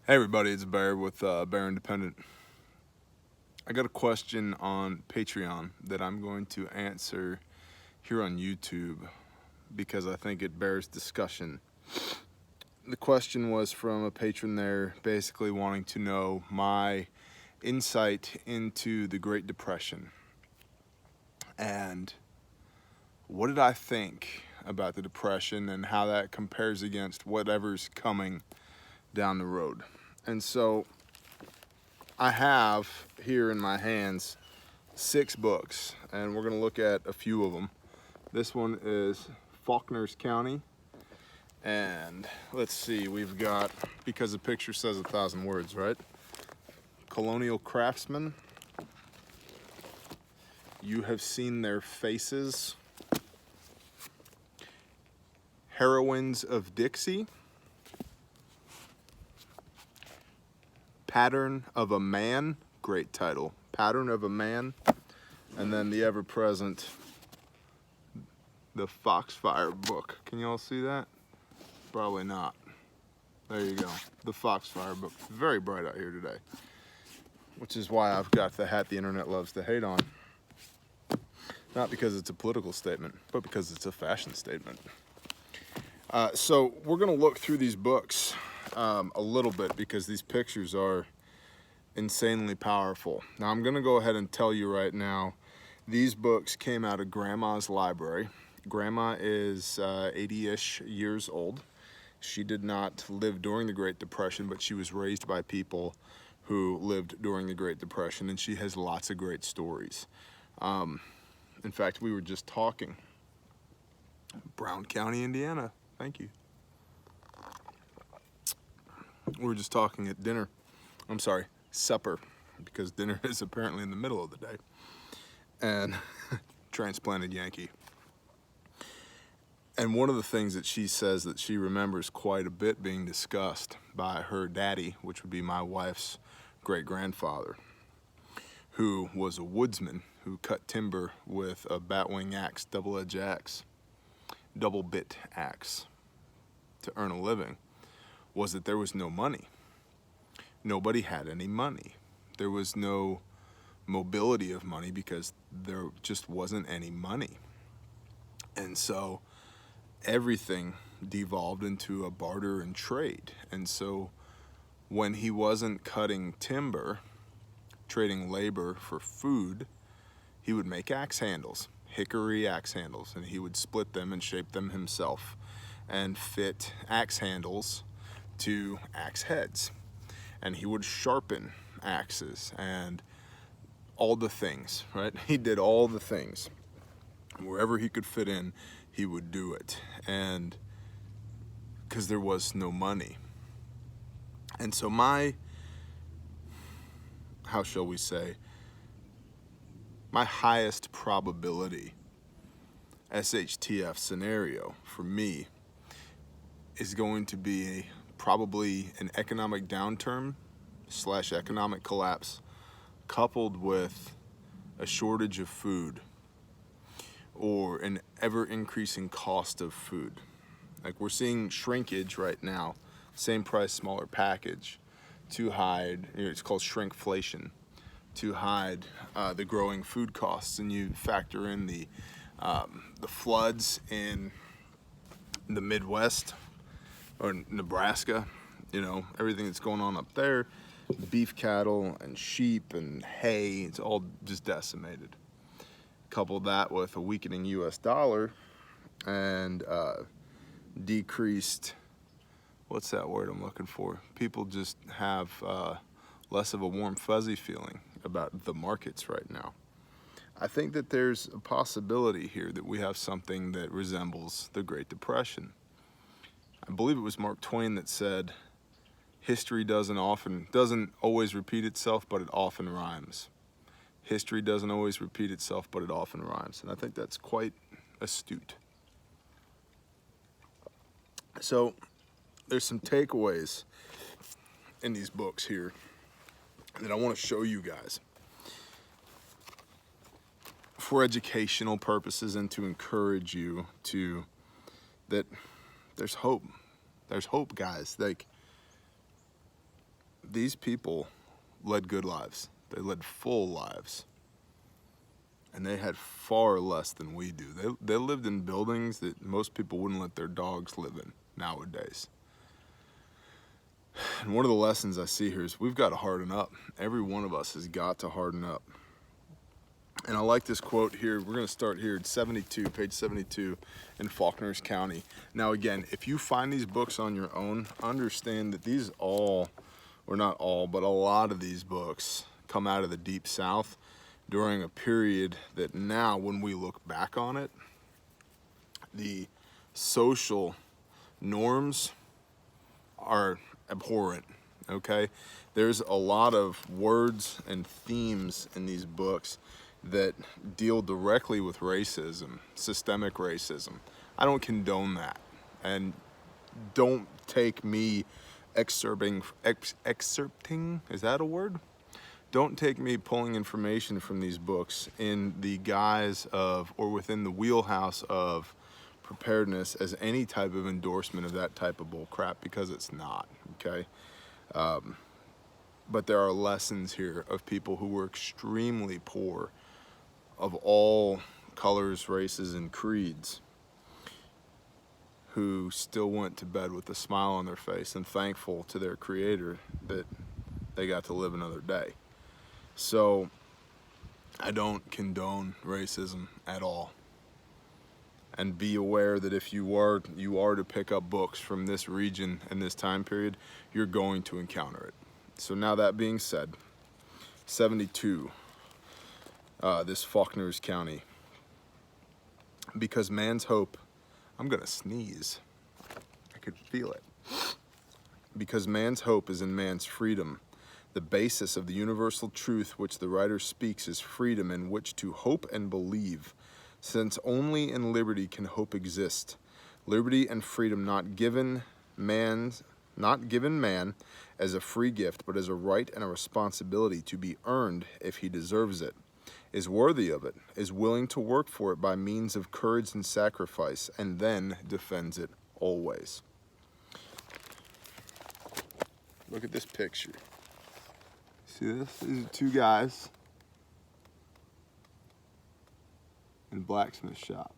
Hey everybody, it's Bear with Bear Independent. I got a question on Patreon that I'm going to answer here on YouTube because I think it bears discussion. The question was from a patron there basically wanting to know my insight into the Great Depression and what did I think about the Depression and how that compares against whatever's coming down the road. And so I have here in my hands 6 books, and we're going to look at a few of them. This one is Faulkner's County, and let's see, we've got, because the picture says 1,000 words, right? Colonial Craftsmen, You Have Seen Their Faces, Heroines of Dixie, Pattern of a Man, great title, Pattern of a Man, and then the ever-present The Foxfire Book. Can you all see that? Probably not. There you go, The Foxfire Book. Very bright out here today, which is why I've got the hat the internet loves to hate on. Not because it's a political statement, but because it's a fashion statement. So we're gonna look through these books a little bit because these pictures are insanely powerful. Now I'm gonna go ahead and tell you right now, these books came out of Grandma's library. Grandma is 80-ish years old. She did not live during the Great Depression, but she was raised by people who lived during the Great Depression, and she has lots of great stories. In fact, we were just talking. Brown County, Indiana. Thank you. We were just talking at dinner. I'm sorry, supper, because dinner is apparently in the middle of the day. And transplanted Yankee. And one of the things that she says that she remembers quite a bit being discussed by her daddy, which would be my wife's great-grandfather, who was a woodsman who cut timber with a batwing axe, double-edged axe, double-bit axe to earn a living, was that there was no money. Nobody had any money. There was no mobility of money because there just wasn't any money. And so everything devolved into a barter and trade. And so when he wasn't cutting timber, trading labor for food, he would make axe handles, hickory axe handles, and he would split them and shape them himself and fit axe handles to axe heads. And he would sharpen axes and all the things, right? He did all the things. Wherever he could fit in, he would do it. And because there was no money. And so how shall we say, my highest probability SHTF scenario for me is going to be probably an economic downturn / economic collapse coupled with a shortage of food or an ever-increasing cost of food. Like we're seeing shrinkage right now, same price, smaller package, to hide, it's called shrinkflation, to hide the growing food costs. And you factor in the floods in the Midwest or Nebraska, you know, everything that's going on up there, beef cattle and sheep and hay, it's all just decimated. Couple that with a weakening US dollar and decreased, what's that word I'm looking for? People just have less of a warm fuzzy feeling about the markets right now. I think that there's a possibility here that we have something that resembles the Great Depression. I believe it was Mark Twain that said, history doesn't always repeat itself, but it often rhymes. History doesn't always repeat itself, but it often rhymes. And I think that's quite astute. So there's some takeaways in these books here that I want to show you guys for educational purposes and to encourage you to, that there's hope. There's hope, guys. Like, these people led good lives. They led full lives. And they had far less than we do. They lived in buildings that most people wouldn't let their dogs live in nowadays. And one of the lessons I see here is we've got to harden up. Every one of us has got to harden up. And I like this quote here. We're going to start here at 72, page 72 in Faulkner's County. Now again, if you find these books on your own, understand that these all, or not all, but a lot of these books come out of the Deep South during a period that now, when we look back on it, the social norms are abhorrent, okay? There's a lot of words and themes in these books that deal directly with racism, systemic racism. I don't condone that. And don't take me excerpting, is that a word? Don't take me pulling information from these books in the guise of, or within the wheelhouse of preparedness as any type of endorsement of that type of bull crap, because it's not, okay? But there are lessons here of people who were extremely poor, of all colors, races, and creeds, who still went to bed with a smile on their face and thankful to their creator that they got to live another day. So I don't condone racism at all. And be aware that if you are to pick up books from this region and this time period, you're going to encounter it. So now that being said, 72, this Faulkner's County. Because man's hope, I'm gonna sneeze. I could feel it. Because man's hope is in man's freedom. The basis of the universal truth which the writer speaks is freedom in which to hope and believe, since only in liberty can hope exist. Liberty and freedom not given man as a free gift, but as a right and a responsibility to be earned if he deserves it, is worthy of it, is willing to work for it by means of courage and sacrifice, and then defends it always. Look at this picture. See this? These are two guys in a blacksmith shop.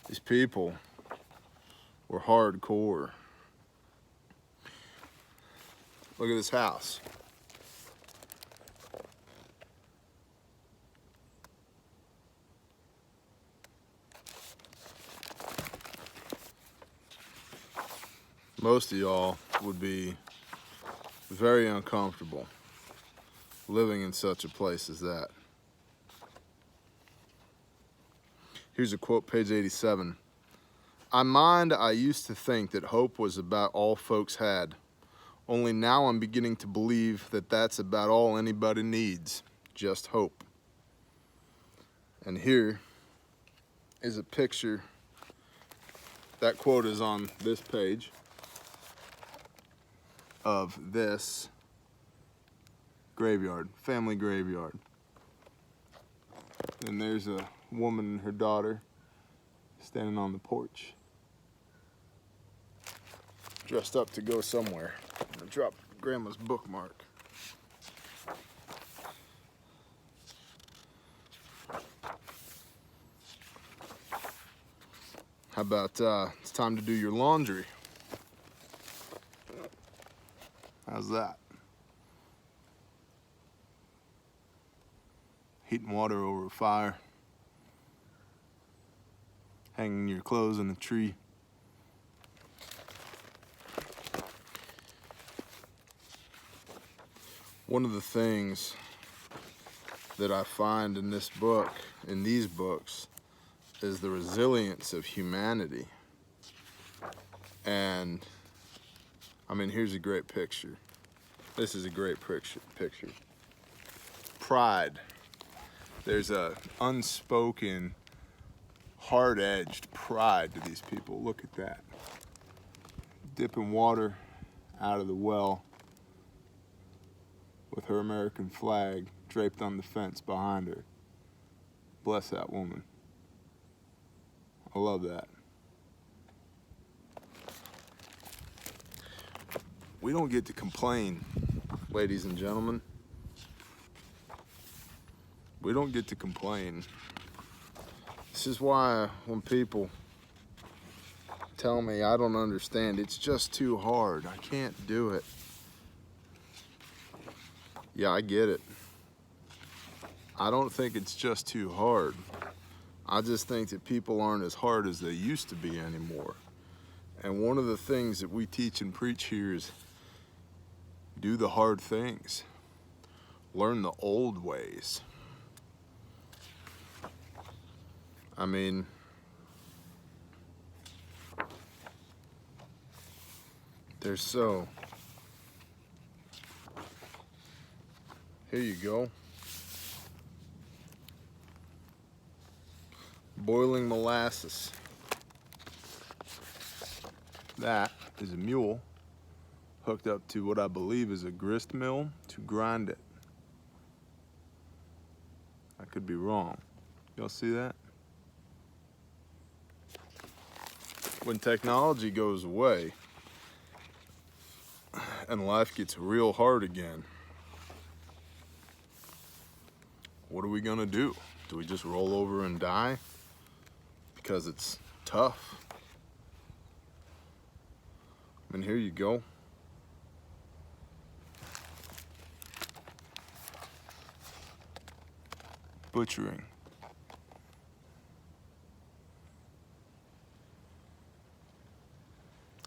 These people were hardcore. Look at this house. Most of y'all would be very uncomfortable living in such a place as that. Here's a quote, page 87. I used to think that hope was about all folks had. Only now I'm beginning to believe that that's about all anybody needs, just hope. And here is a picture. That quote is on this page of this graveyard, family graveyard. And there's a woman and her daughter standing on the porch, dressed up to go somewhere. I'm gonna drop Grandma's bookmark. How about it's time to do your laundry? How's that? Heating water over a fire, hanging your clothes in a tree. One of the things that I find in this book, in these books, is the resilience of humanity. And I mean, here's a great picture. This is a great picture. Pride. There's a unspoken, hard-edged pride to these people. Look at that. Dipping water out of the well with her American flag draped on the fence behind her. Bless that woman. I love that. We don't get to complain, ladies and gentlemen. We don't get to complain. This is why when people tell me I don't understand, it's just too hard, I can't do it. Yeah, I get it. I don't think it's just too hard. I just think that people aren't as hard as they used to be anymore. And one of the things that we teach and preach here is do the hard things. Learn the old ways. I mean, they're so... Here you go. Boiling molasses. That is a mule hooked up to what I believe is a grist mill to grind it. I could be wrong. Y'all see that? When technology goes away and life gets real hard again, what are we gonna do? Do we just roll over and die because it's tough? I mean, here you go. Butchering.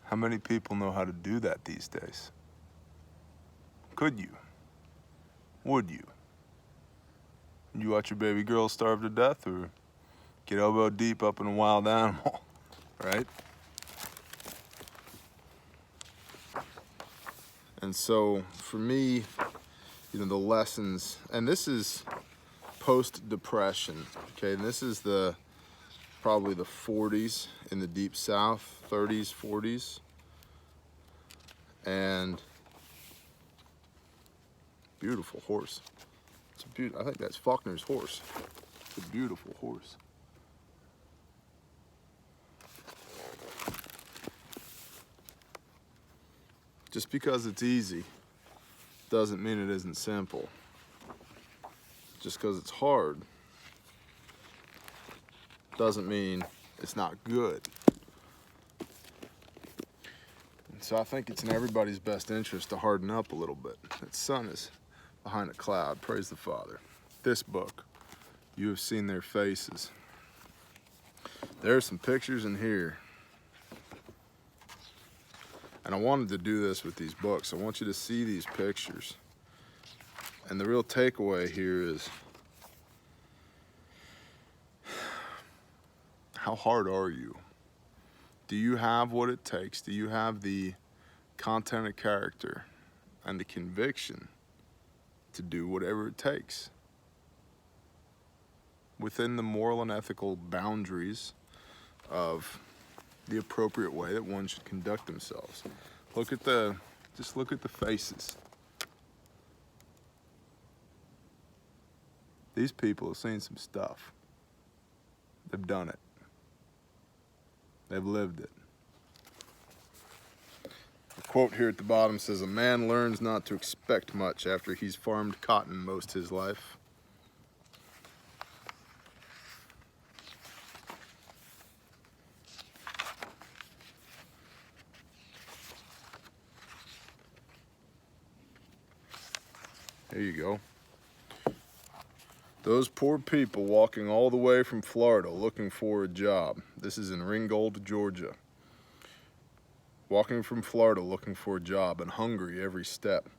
How many people know how to do that these days? Could you? Would you? Would you watch your baby girl starve to death or get elbow deep up in a wild animal, right? And so for me, you know, the lessons, and this is post-depression, okay? And this is probably the 40s in the deep south, 30s, 40s. And beautiful horse. It's a I think that's Faulkner's horse. It's a beautiful horse. Just because it's easy doesn't mean it isn't simple. Just because it's hard doesn't mean it's not good. And so I think it's in everybody's best interest to harden up a little bit. That sun is behind a cloud, praise the Father. This book, you have seen their faces. There are some pictures in here. And I wanted to do this with these books. I want you to see these pictures. And the real takeaway here is, how hard are you? Do you have what it takes? Do you have the content of character and the conviction to do whatever it takes within the moral and ethical boundaries of the appropriate way that one should conduct themselves? Just look at the faces. These people have seen some stuff. They've done it. They've lived it. The quote here at the bottom says, "A man learns not to expect much after he's farmed cotton most his life." There you go. Those poor people walking all the way from Florida looking for a job. This is in Ringgold, Georgia. Walking from Florida looking for a job and hungry every step.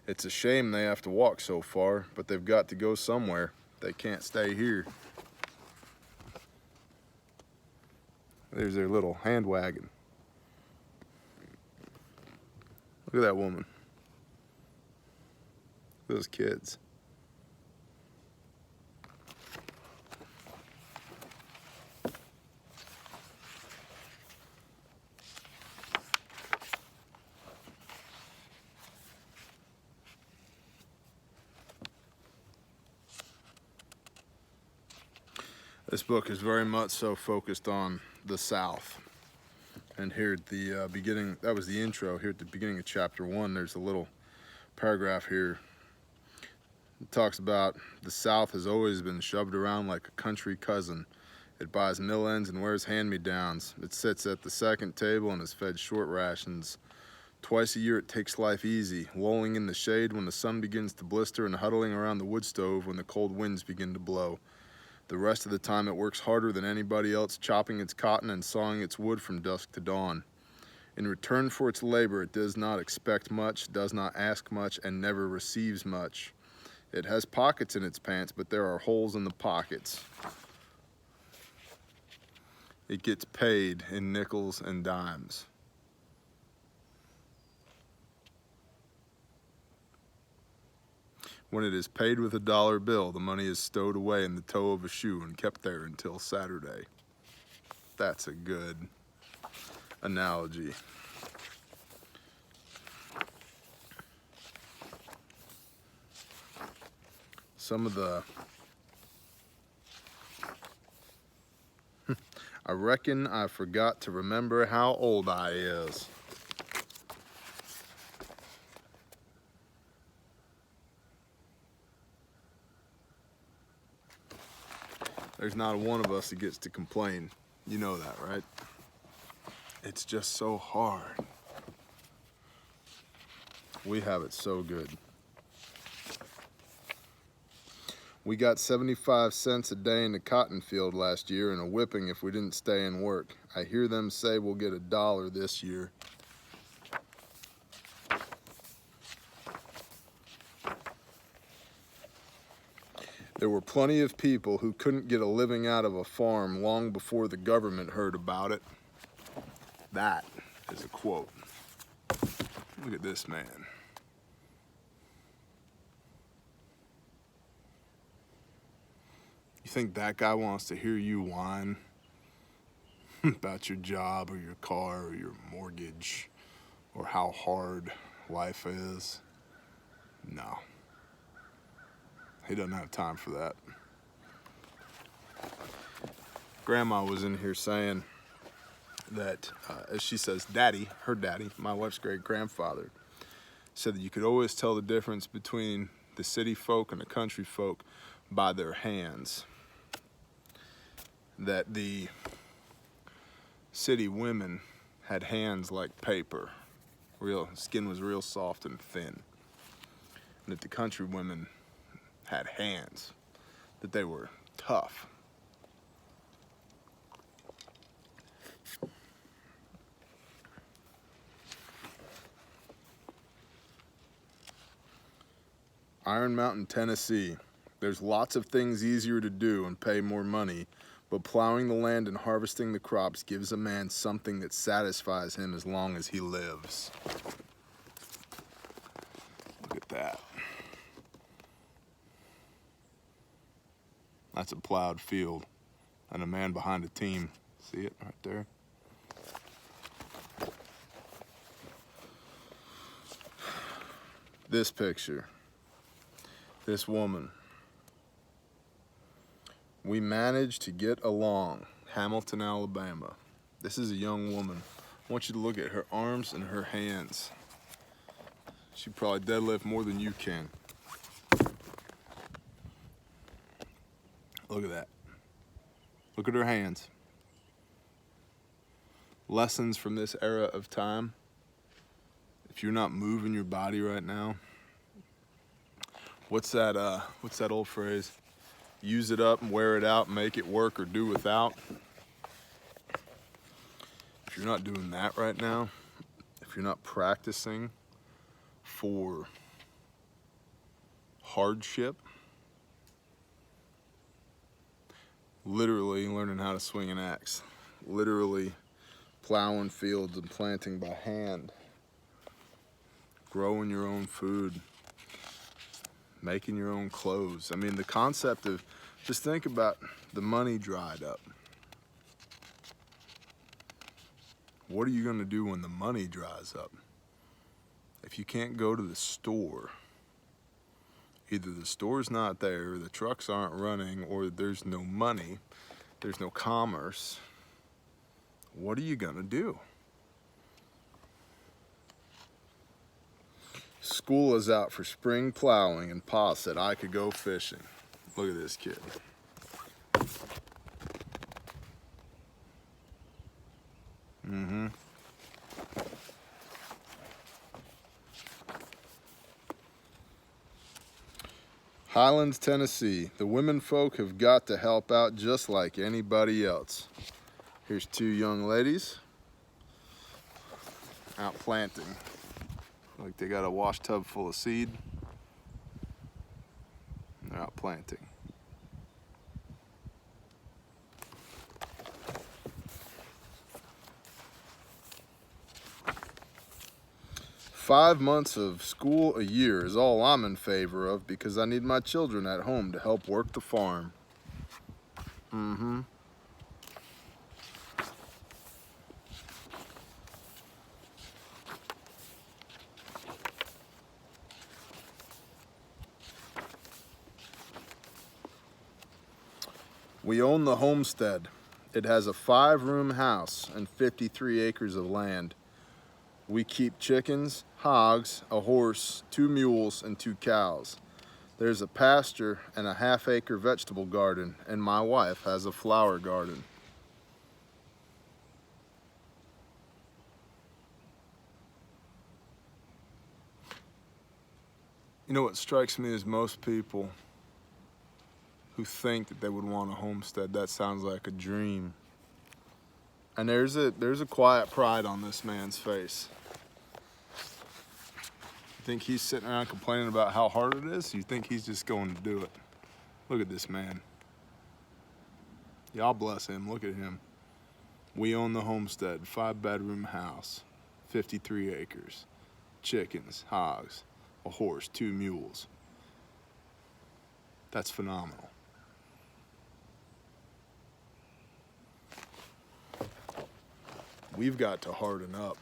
It's a shame they have to walk so far, but they've got to go somewhere. They can't stay here. There's their little hand wagon. Look at that woman. Those kids. This book is very much so focused on the South. And here at the beginning, that was the intro. Here at the beginning of chapter 1, there's a little paragraph here. It talks about the South has always been shoved around like a country cousin. It buys mill ends and wears hand-me-downs. It sits at the second table and is fed short rations. Twice a year it takes life easy, lolling in the shade when the sun begins to blister and huddling around the wood stove when the cold winds begin to blow. The rest of the time it works harder than anybody else, chopping its cotton and sawing its wood from dusk to dawn. In return for its labor, it does not expect much, does not ask much, and never receives much. It has pockets in its pants, but there are holes in the pockets. It gets paid in nickels and dimes. When it is paid with a dollar bill, the money is stowed away in the toe of a shoe and kept there until Saturday. That's a good analogy. Some of the... I reckon I forgot to remember how old I is. There's not one of us that gets to complain. You know that, right? It's just so hard. We have it so good. We got 75 cents a day in the cotton field last year and a whipping if we didn't stay and work. I hear them say we'll get $1 this year. There were plenty of people who couldn't get a living out of a farm long before the government heard about it. That is a quote. Look at this man. You think that guy wants to hear you whine about your job or your car or your mortgage or how hard life is? No. He doesn't have time for that. Grandma was in here saying that, as she says, Daddy, her daddy, my wife's great-grandfather, said that you could always tell the difference between the city folk and the country folk by their hands. That the city women had hands like paper. Skin was real soft and thin. And that the country women had hands, that they were tough. Iron Mountain, Tennessee. There's lots of things easier to do and pay more money, but plowing the land and harvesting the crops gives a man something that satisfies him as long as he lives. Look at that. That's a plowed field and a man behind a team. See it right there? This picture, this woman. We managed to get along, Hamilton, Alabama. This is a young woman. I want you to look at her arms and her hands. She probably deadlift more than you can. Look at that. Look at her hands. Lessons from this era of time. If you're not moving your body right now, what's that old phrase? Use it up and wear it out, make it work or do without. If you're not doing that right now, if you're not practicing for hardship, literally learning how to swing an axe, literally plowing fields and planting by hand, growing your own food, making your own clothes. I mean, the concept of, just think about the money dried up. What are you gonna do when the money dries up? If you can't go to the store, either the store's not there, or the trucks aren't running, or there's no money, there's no commerce, what are you gonna do? School is out for spring plowing and Pa said I could go fishing. Look at this kid. Highlands, Tennessee. The women folk have got to help out just like anybody else. Here's two young ladies out planting. Like they got a wash tub full of seed. They're out planting. "5 months of school a year is all I'm in favor of because I need my children at home to help work the farm." "We own the homestead. It has a 5-room house and 53 acres of land. We keep chickens, hogs, a horse, 2 mules, and 2 cows. There's a pasture and a half-acre vegetable garden, and my wife has a flower garden." You know what strikes me is most people who think that they would want a homestead, that sounds like a dream. And there's a quiet pride on this man's face. You think he's sitting around complaining about how hard it is? You think he's just going to do it? Look at this man. Y'all bless him. Look at him. "We own the homestead, 5-bedroom house, 53 acres, chickens, hogs, a horse, 2 mules." That's phenomenal. We've got to harden up.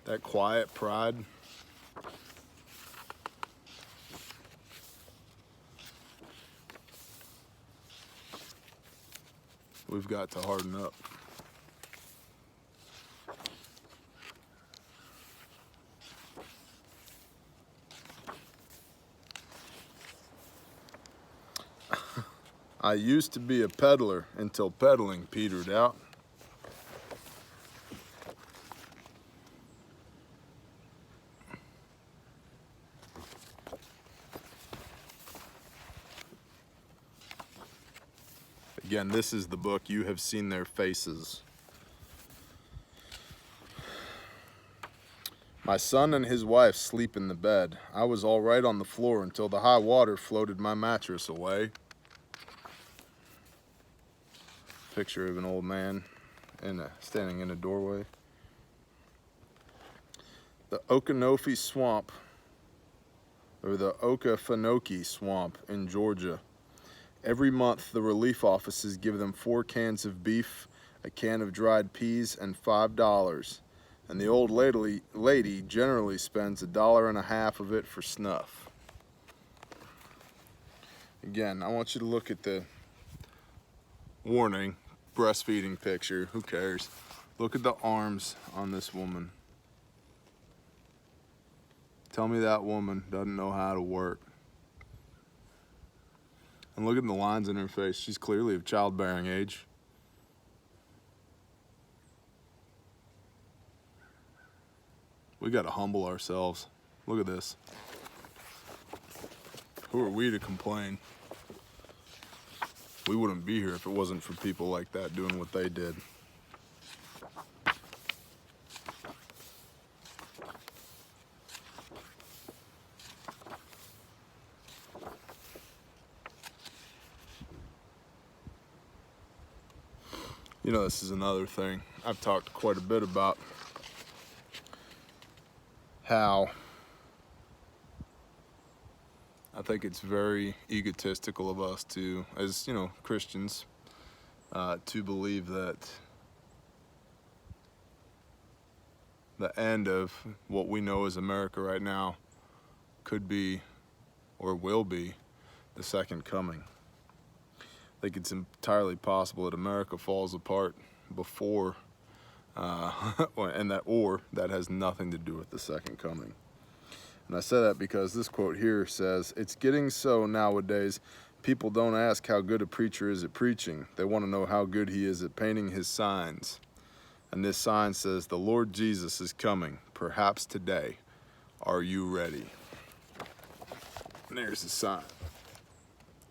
That quiet pride, we've got to harden up. "I used to be a peddler until peddling petered out." Again, this is the book. You have seen their faces. "My son and his wife sleep in the bed. I was all right on the floor until the high water floated my mattress away." Picture of an old man standing in a doorway. "The Okanofi Swamp, or the Okefenokee Swamp in Georgia. Every month, the relief offices give them 4 cans of beef, a can of dried peas, and $5. And the old lady generally spends $1.50 of it for snuff." Again, I want you to look at the warning, breastfeeding picture. Who cares? Look at the arms on this woman. Tell me that woman doesn't know how to work. And look at the lines in her face. She's clearly of childbearing age. We got to humble ourselves. Look at this. Who are we to complain? We wouldn't be here if it wasn't for people like that doing what they did. You know, this is another thing. I've talked quite a bit about how I think it's very egotistical of us to, as you know, Christians, to believe that the end of what we know as America right now could be or will be the second coming. think it's entirely possible that America falls apart before, and that has nothing to do with the second coming. And I say that because this quote here says, "It's getting so nowadays, people don't ask how good a preacher is at preaching. They want to know how good he is at painting his signs. And this sign says, 'The Lord Jesus is coming, perhaps today. Are you ready?'" And there's the sign.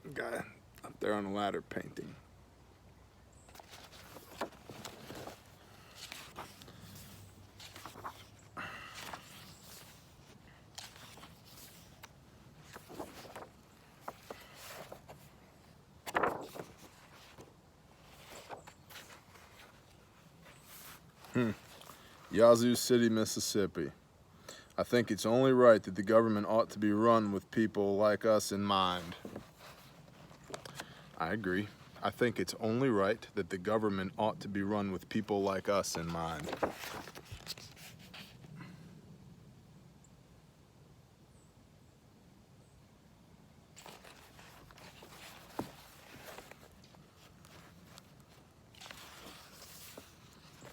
The guy up there on the ladder painting. Yazoo City, Mississippi. "I think it's only right that the government ought to be run with people like us in mind." I agree. I think it's only right that the government ought to be run with people like us in mind.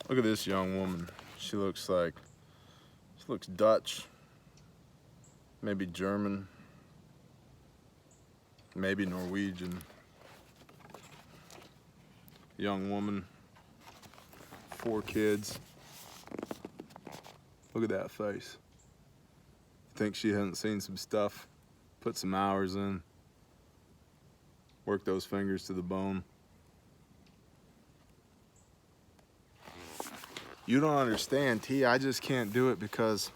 Look at this young woman. She looks Dutch, maybe German, maybe Norwegian. Young woman, 4 kids. Look at that face. Think she hasn't seen some stuff, put some hours in, work those fingers to the bone. You don't understand, T. I just can't do it because...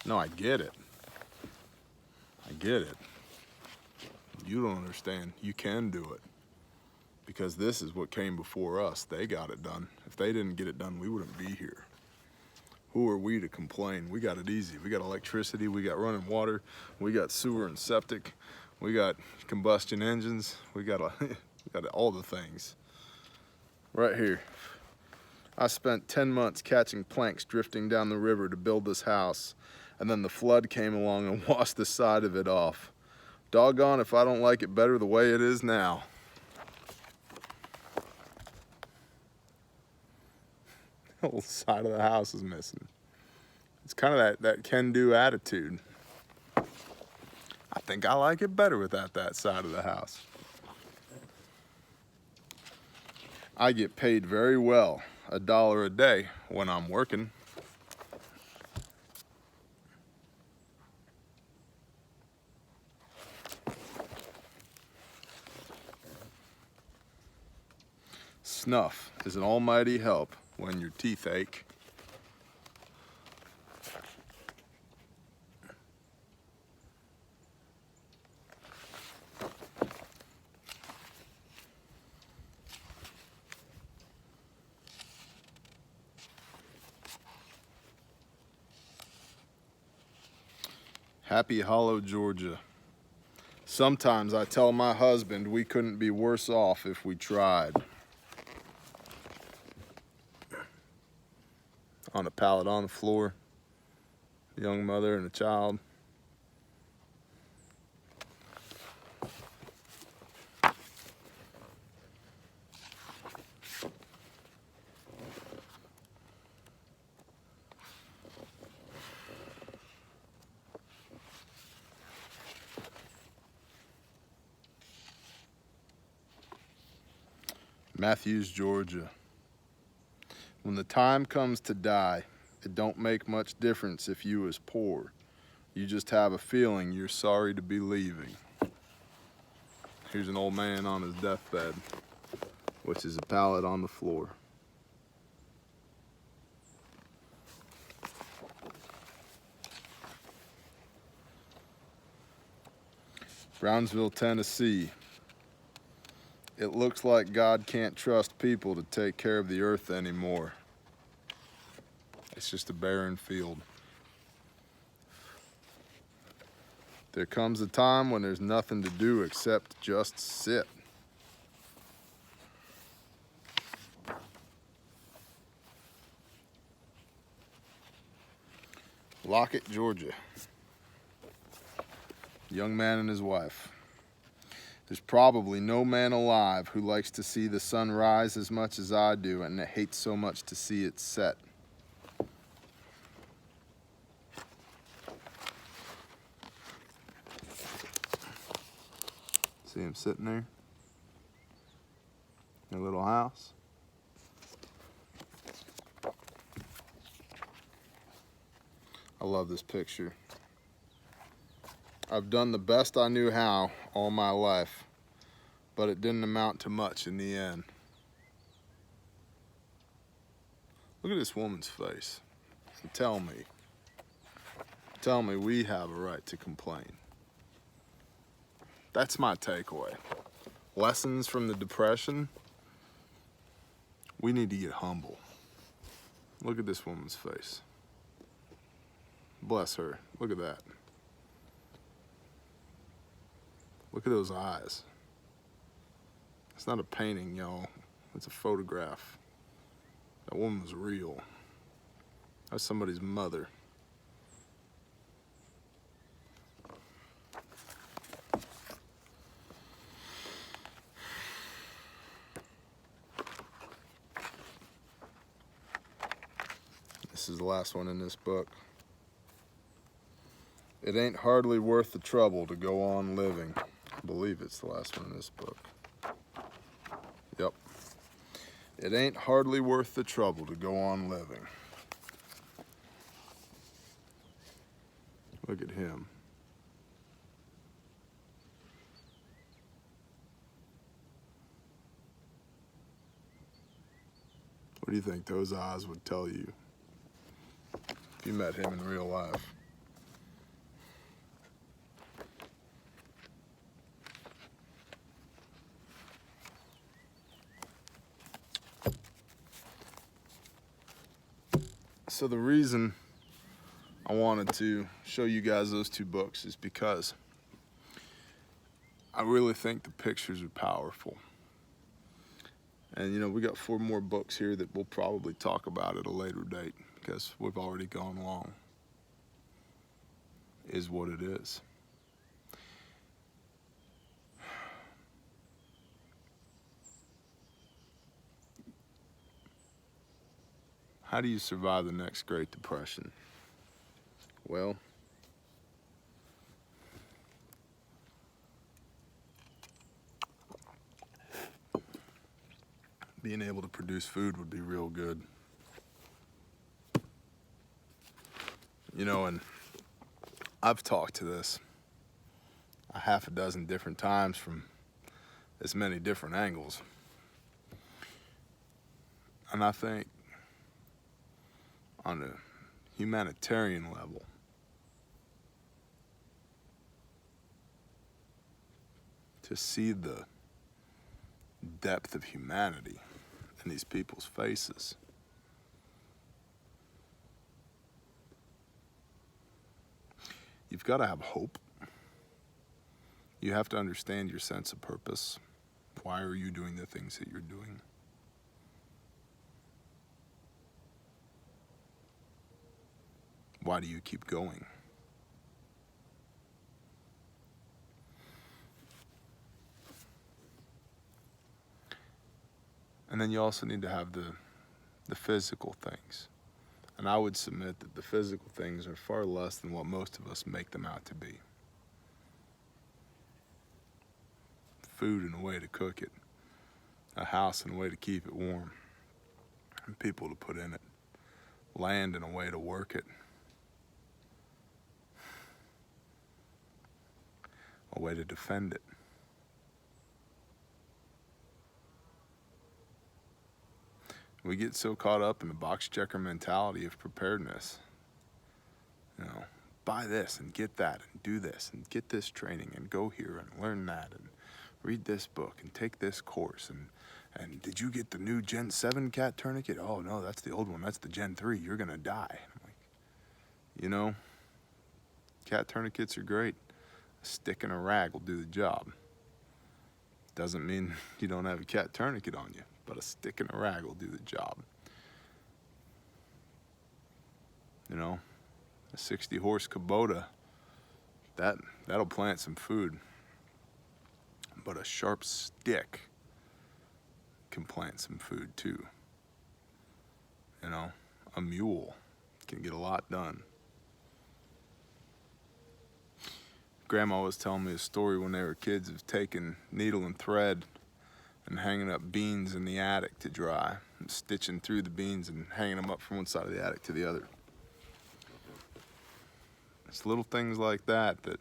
No, I get it. I get it. You don't understand. You can do it. Because this is what came before us. They got it done. If they didn't get it done, we wouldn't be here. Who are we to complain? We got it easy. We got electricity, we got running water, we got sewer and septic, we got combustion engines, we got all the things. Right here. "I spent 10 months catching planks drifting down the river to build this house, and then the flood came along and washed the side of it off. Doggone if I don't like it better the way it is now." The whole side of the house is missing. It's kind of that can-do attitude. I think I like it better without that side of the house. "I get paid very well, $1 a day when I'm working." "Snuff is an almighty help when your teeth ache." Happy Hollow, Georgia. "Sometimes I tell my husband we couldn't be worse off if we tried." On a pallet on the floor, a young mother and a child. Matthews, Georgia. "When the time comes to die, it don't make much difference if you is poor. You just have a feeling you're sorry to be leaving." Here's an old man on his deathbed, which is a pallet on the floor. Brownsville, Tennessee. "It looks like God can't trust people to take care of the earth anymore. It's just a barren field. There comes a time when there's nothing to do except just sit." Lockett, Georgia. Young man and his wife. There's probably no man alive who likes to see the sun rise as much as I do and hates so much to see it set. See him sitting there in a little house. I love this picture. I've done the best I knew how all my life, but it didn't amount to much in the end. Look at this woman's face. Tell me we have a right to complain. That's my takeaway. Lessons from the Depression. We need to get humble. Look at this woman's face. Bless her. Look at that. Look at those eyes. It's not a painting, y'all. It's a photograph. That woman was real. That's somebody's mother. This is the last one in this book. It ain't hardly worth the trouble to go on living. I believe it's the last one in this book. Yep. It ain't hardly worth the trouble to go on living. Look at him. What do you think those eyes would tell you if you met him in real life? So the reason I wanted to show you guys those two books is because I really think the pictures are powerful. And you know, we got 4 more books here that we'll probably talk about at a later date because we've already gone long. Is what it is. How do you survive the next Great Depression? Well, being able to produce food would be real good. You know, and I've talked to this a half a dozen different times from as many different angles. And I think on a humanitarian level, to see the depth of humanity in these people's faces, you've got to have hope. You have to understand your sense of purpose. Why are you doing the things that you're doing? Why do you keep going? And then you also need to have the physical things. And I would submit that the physical things are far less than what most of us make them out to be. Food and a way to cook it, a house and a way to keep it warm, and people to put in it, land and a way to work it, a way to defend it. We get so caught up in the box checker mentality of preparedness. You know, buy this and get that and do this and get this training and go here and learn that and read this book and take this course and did you get the new Gen 7 cat tourniquet? Oh no, that's the old one, that's the Gen 3, you're gonna die. I'm like, you know, cat tourniquets are great. A stick and a rag will do the job. Doesn't mean you don't have a cat tourniquet on you, but a stick and a rag will do the job. You know, a 60-horse Kubota, that'll plant some food. But a sharp stick can plant some food too. You know, a mule can get a lot done. Grandma was telling me a story when they were kids of taking needle and thread and hanging up beans in the attic to dry, and stitching through the beans and hanging them up from one side of the attic to the other. It's little things like that that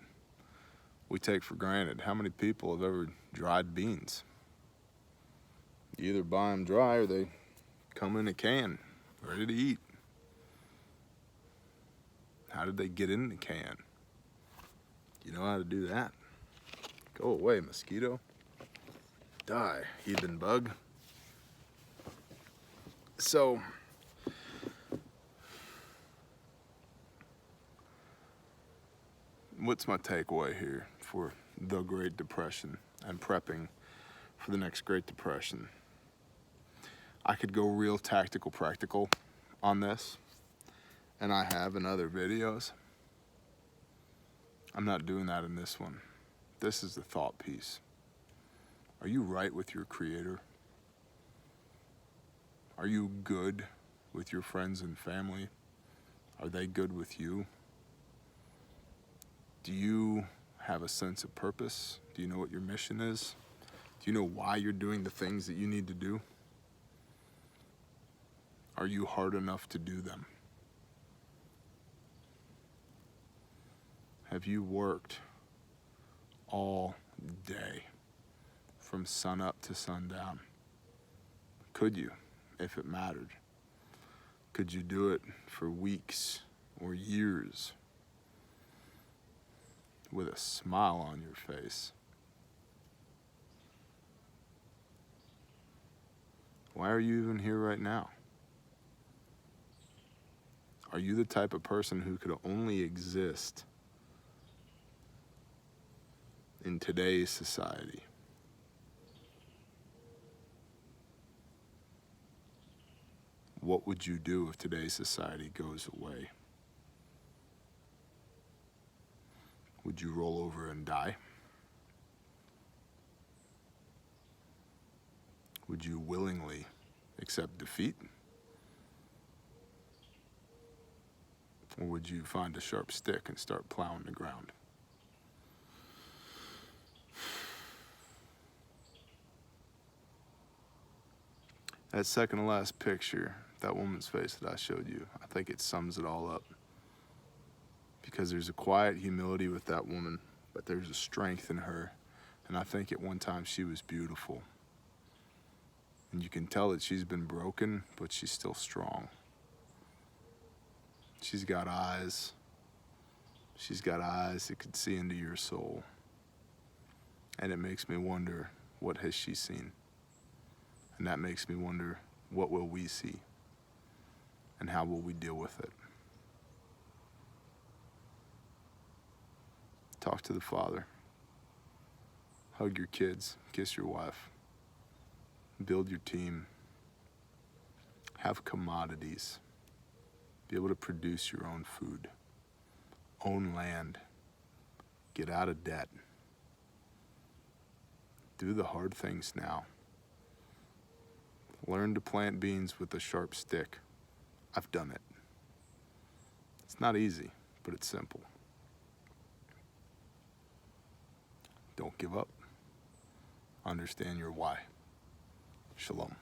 we take for granted. How many people have ever dried beans? You either buy them dry or they come in a can, ready to eat. How did they get in the can? You know how to do that? Go away, mosquito. Die, heathen bug. So, what's my takeaway here for the Great Depression and prepping for the next Great Depression? I could go real tactical, practical on this, and I have in other videos. I'm not doing that in this one. This is the thought piece. Are you right with your Creator? Are you good with your friends and family? Are they good with you? Do you have a sense of purpose? Do you know what your mission is? Do you know why you're doing the things that you need to do? Are you hard enough to do them? Have you worked all day from sun up to sundown? Could you, if it mattered? Could you do it for weeks or years with a smile on your face? Why are you even here right now? Are you the type of person who could only exist in today's society? What would you do if today's society goes away? Would you roll over and die? Would you willingly accept defeat? Or would you find a sharp stick and start plowing the ground? That second to last picture, that woman's face that I showed you, I think it sums it all up. Because there's a quiet humility with that woman, but there's a strength in her. And I think at one time she was beautiful. And you can tell that she's been broken, but she's still strong. She's got eyes. She's got eyes that could see into your soul. And it makes me wonder, what has she seen? And that makes me wonder, what will we see? And how will we deal with it? Talk to the Father. Hug your kids. Kiss your wife. Build your team. Have commodities. Be able to produce your own food. Own land. Get out of debt. Do the hard things now. Learn to plant beans with a sharp stick. I've done it. It's not easy, but it's simple. Don't give up. Understand your why. Shalom.